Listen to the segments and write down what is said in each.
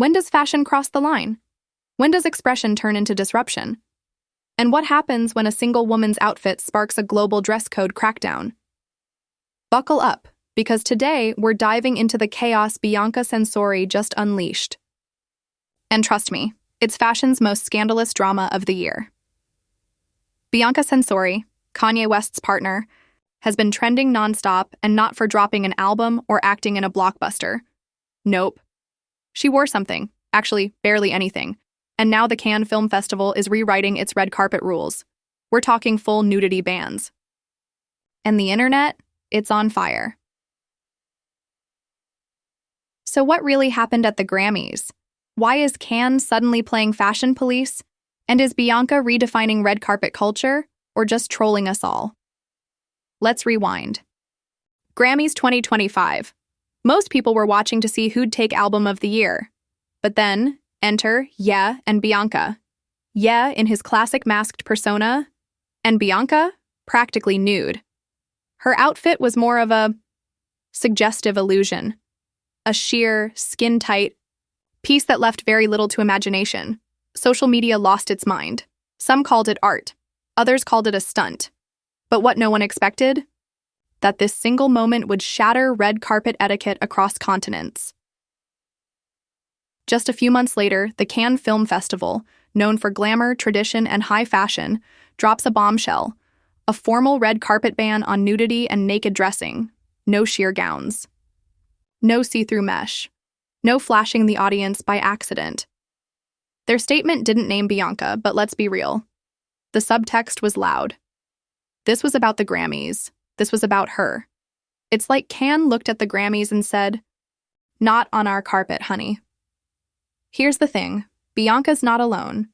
When does fashion cross the line? When does expression turn into disruption? And what happens when a single woman's outfit sparks a global dress code crackdown? Buckle up, because today we're diving into the chaos Bianca Censori just unleashed. And trust me, it's fashion's most scandalous drama of the year. Bianca Censori, Kanye West's partner, has been trending nonstop, and not for dropping an album or acting in a blockbuster. Nope. She wore something, actually barely anything, and now the Cannes Film Festival is rewriting its red carpet rules. We're talking full nudity bans. And the internet, it's on fire. So what really happened at the Grammys? Why is Cannes suddenly playing fashion police? And is Bianca redefining red carpet culture, or just trolling us all? Let's rewind. Grammys 2025. Most people were watching to see who'd take Album of the Year. But then, enter Ye and Bianca. Ye in his classic masked persona, and Bianca practically nude. Her outfit was more of a suggestive illusion, a sheer, skin-tight piece that left very little to imagination. Social media lost its mind. Some called it art, others called it a stunt. But what no one expected? That this single moment would shatter red carpet etiquette across continents. Just a few months later, the Cannes Film Festival, known for glamour, tradition, and high fashion, drops a bombshell: a formal red carpet ban on nudity and naked dressing, no sheer gowns, no see-through mesh, no flashing the audience by accident. Their statement didn't name Bianca, but let's be real. The subtext was loud. This was about the Grammys. This was about her. It's like Cannes looked at the Grammys and said, "Not on our carpet, honey." Here's the thing, Bianca's not alone.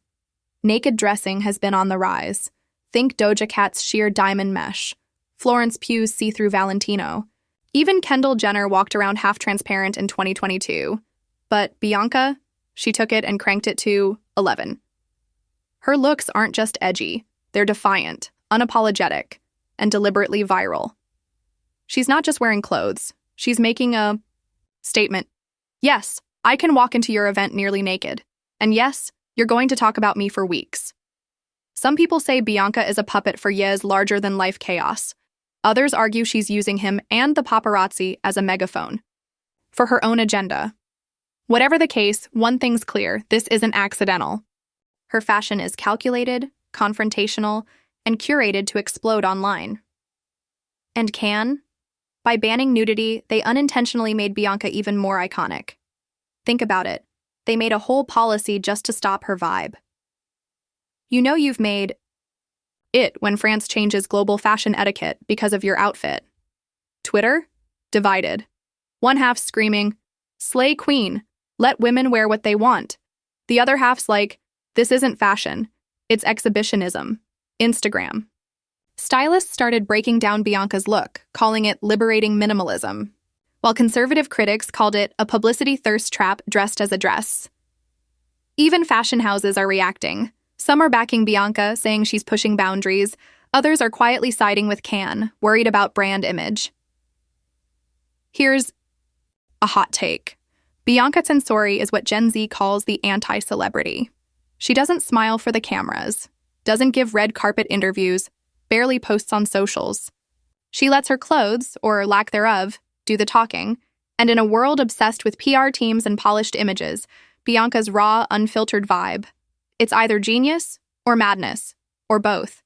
Naked dressing has been on the rise. Think Doja Cat's sheer diamond mesh, Florence Pugh's see-through Valentino. Even Kendall Jenner walked around half-transparent in 2022. But Bianca, she took it and cranked it to 11. Her looks aren't just edgy, they're defiant, unapologetic, and deliberately viral. She's not just wearing clothes, she's making a statement. Yes, I can walk into your event nearly naked. And yes, you're going to talk about me for weeks. Some people say Bianca is a puppet for Ye's larger-than-life chaos. Others argue she's using him and the paparazzi as a megaphone for her own agenda. Whatever the case, one thing's clear: this isn't accidental. Her fashion is calculated, confrontational, and curated to explode online. And Cannes? By banning nudity, they unintentionally made Bianca even more iconic. Think about it. They made a whole policy just to stop her vibe. You know you've made it when France changes global fashion etiquette because of your outfit. Twitter? Divided. One half screaming, "Slay Queen, let women wear what they want." The other half's like, "This isn't fashion, it's exhibitionism." Instagram. Stylists started breaking down Bianca's look, calling it liberating minimalism, while conservative critics called it a publicity thirst trap dressed as a dress. Even fashion houses are reacting. Some are backing Bianca, saying she's pushing boundaries. Others are quietly siding with Cannes, worried about brand image. Here's a hot take. Bianca Censori is what Gen Z calls the anti-celebrity. She doesn't smile for the cameras, doesn't give red carpet interviews, barely posts on socials. She lets her clothes, or lack thereof, do the talking, and in a world obsessed with PR teams and polished images, Bianca's raw, unfiltered vibe, it's either genius or madness, or both.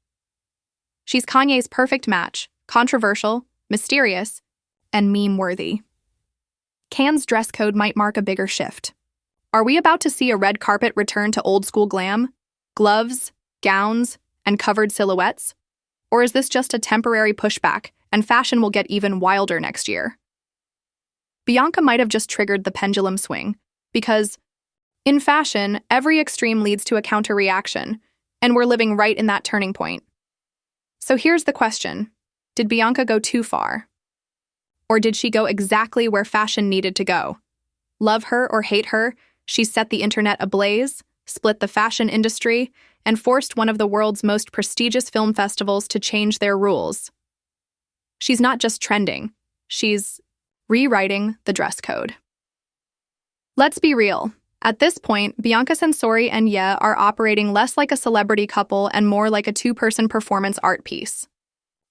She's Kanye's perfect match, controversial, mysterious, and meme-worthy. Cannes' dress code might mark a bigger shift. Are we about to see a red carpet return to old-school glam? Gloves, gowns, and covered silhouettes? Or is this just a temporary pushback, and fashion will get even wilder next year? Bianca might have just triggered the pendulum swing, because in fashion, every extreme leads to a counter-reaction, and we're living right in that turning point. So here's the question: did Bianca go too far? Or did she go exactly where fashion needed to go? Love her or hate her, she set the internet ablaze, split the fashion industry, and forced one of the world's most prestigious film festivals to change their rules. She's not just trending, she's rewriting the dress code. Let's be real, At this point, Bianca Censori and Ye are operating less like a celebrity couple and more like a two-person performance art piece.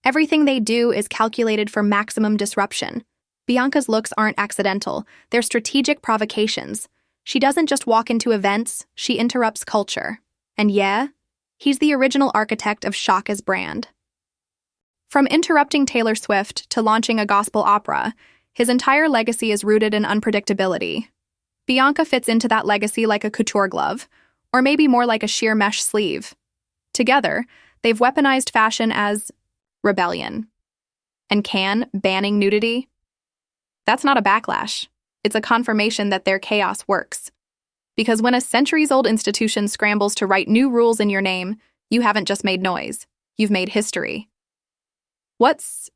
Everything they do is calculated for maximum disruption. Bianca's looks aren't accidental, they're strategic provocations. She doesn't just walk into events, she interrupts culture. And Ye? He's the original architect of shock as brand. From interrupting Taylor Swift to launching a gospel opera, his entire legacy is rooted in unpredictability. Bianca fits into that legacy like a couture glove, or maybe more like a sheer mesh sleeve. Together, they've weaponized fashion as rebellion. And Cannes banning nudity? That's not a backlash. It's a confirmation that their chaos works. Because when a centuries-old institution scrambles to write new rules in your name, you haven't just made noise, you've made history. What's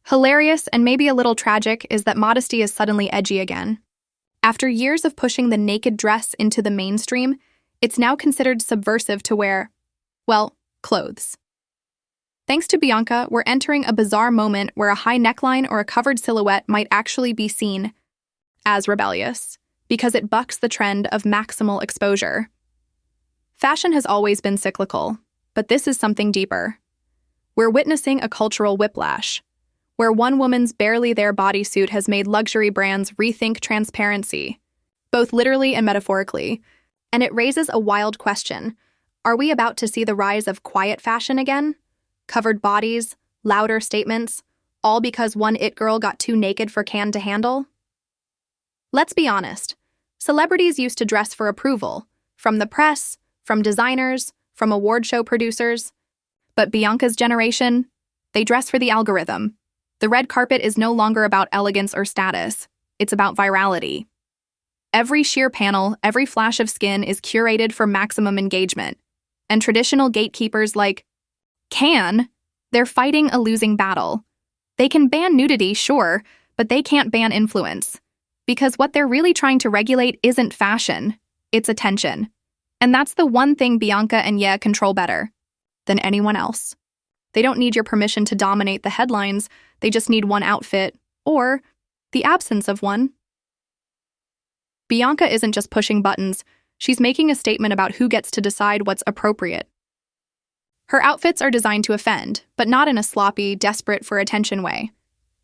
hilarious and maybe a little tragic is that modesty is suddenly edgy again. After years of pushing the naked dress into the mainstream, it's now considered subversive to wear, well, clothes. Thanks to Bianca, we're entering a bizarre moment where a high neckline or a covered silhouette might actually be seen as rebellious, because it bucks the trend of maximal exposure. Fashion has always been cyclical, but this is something deeper. We're witnessing a cultural whiplash, where one woman's barely there bodysuit has made luxury brands rethink transparency, both literally and metaphorically, and it raises a wild question. Are we about to see the rise of quiet fashion again? Covered bodies, louder statements, all because one it girl got too naked for Cannes to handle? Let's be honest. Celebrities used to dress for approval, from the press, from designers, from award show producers. But Bianca's generation, they dress for the algorithm. The red carpet is no longer about elegance or status. It's about virality. Every sheer panel, every flash of skin is curated for maximum engagement. And traditional gatekeepers like Cannes, they're fighting a losing battle. They can ban nudity, sure, but they can't ban influence. Because what they're really trying to regulate isn't fashion, it's attention. And that's the one thing Bianca and Ye control better than anyone else. They don't need your permission to dominate the headlines, they just need one outfit, or the absence of one. Bianca isn't just pushing buttons, she's making a statement about who gets to decide what's appropriate. Her outfits are designed to offend, but not in a sloppy, desperate for attention way.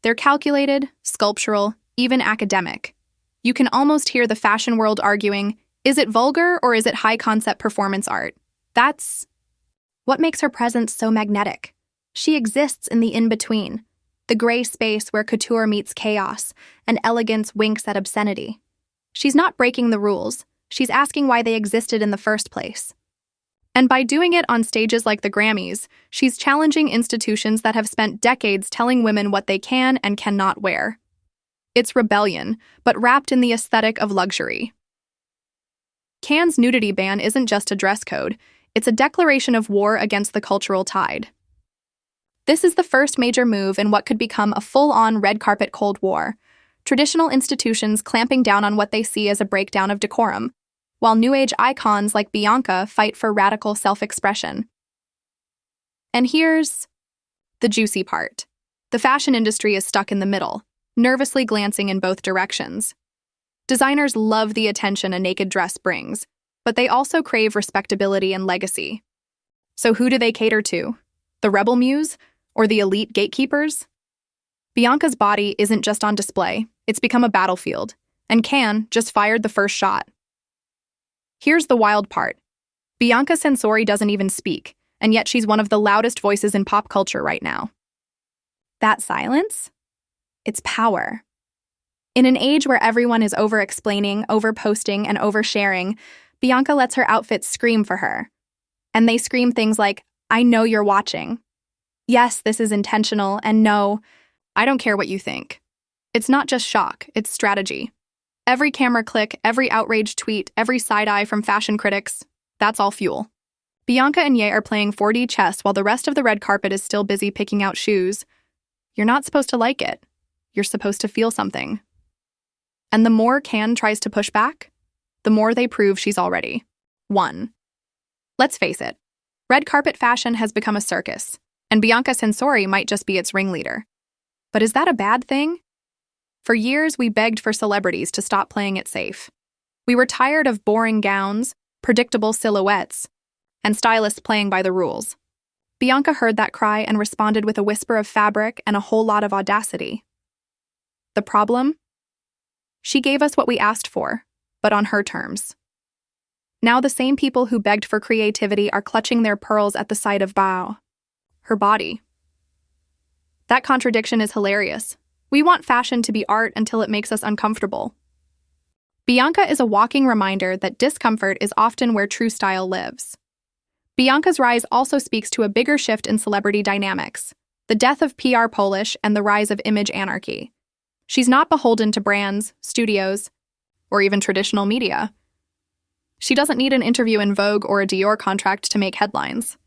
They're calculated, sculptural, even academic. You can almost hear the fashion world arguing, is it vulgar or is it high-concept performance art? That's what makes her presence so magnetic. She exists in the in-between, the gray space where couture meets chaos and elegance winks at obscenity. She's not breaking the rules, she's asking why they existed in the first place. And by doing it on stages like the Grammys, she's challenging institutions that have spent decades telling women what they can and cannot wear. It's rebellion, but wrapped in the aesthetic of luxury. Cannes' nudity ban isn't just a dress code, it's a declaration of war against the cultural tide. This is the first major move in what could become a full-on red carpet Cold War, traditional institutions clamping down on what they see as a breakdown of decorum, while New Age icons like Bianca fight for radical self-expression. And here's the juicy part. The fashion industry is stuck in the middle, nervously glancing in both directions. Designers love the attention a naked dress brings, but they also crave respectability and legacy. So who do they cater to? The rebel muse? Or the elite gatekeepers? Bianca's body isn't just on display, it's become a battlefield, and Cannes just fired the first shot. Here's the wild part. Bianca Censori doesn't even speak, and yet she's one of the loudest voices in pop culture right now. That silence? It's power. In an age where everyone is over-explaining, over-posting, and over-sharing, Bianca lets her outfits scream for her. And they scream things like, I know you're watching. Yes, this is intentional, and no, I don't care what you think. It's not just shock, it's strategy. Every camera click, every outraged tweet, every side-eye from fashion critics, that's all fuel. Bianca and Ye are playing 4D chess while the rest of the red carpet is still busy picking out shoes. You're not supposed to like it. You're supposed to feel something. And the more Cannes tries to push back, the more they prove she's already won. Let's face it, red carpet fashion has become a circus, and Bianca Censori might just be its ringleader. But is that a bad thing? For years, we begged for celebrities to stop playing it safe. We were tired of boring gowns, predictable silhouettes, and stylists playing by the rules. Bianca heard that cry and responded with a whisper of fabric and a whole lot of audacity. The problem? She gave us what we asked for, but on her terms. Now the same people who begged for creativity are clutching their pearls at the sight of her body. That contradiction is hilarious. We want fashion to be art until it makes us uncomfortable. Bianca is a walking reminder that discomfort is often where true style lives. Bianca's rise also speaks to a bigger shift in celebrity dynamics, the death of PR polish and the rise of image anarchy. She's not beholden to brands, studios, or even traditional media. She doesn't need an interview in Vogue or a Dior contract to make headlines.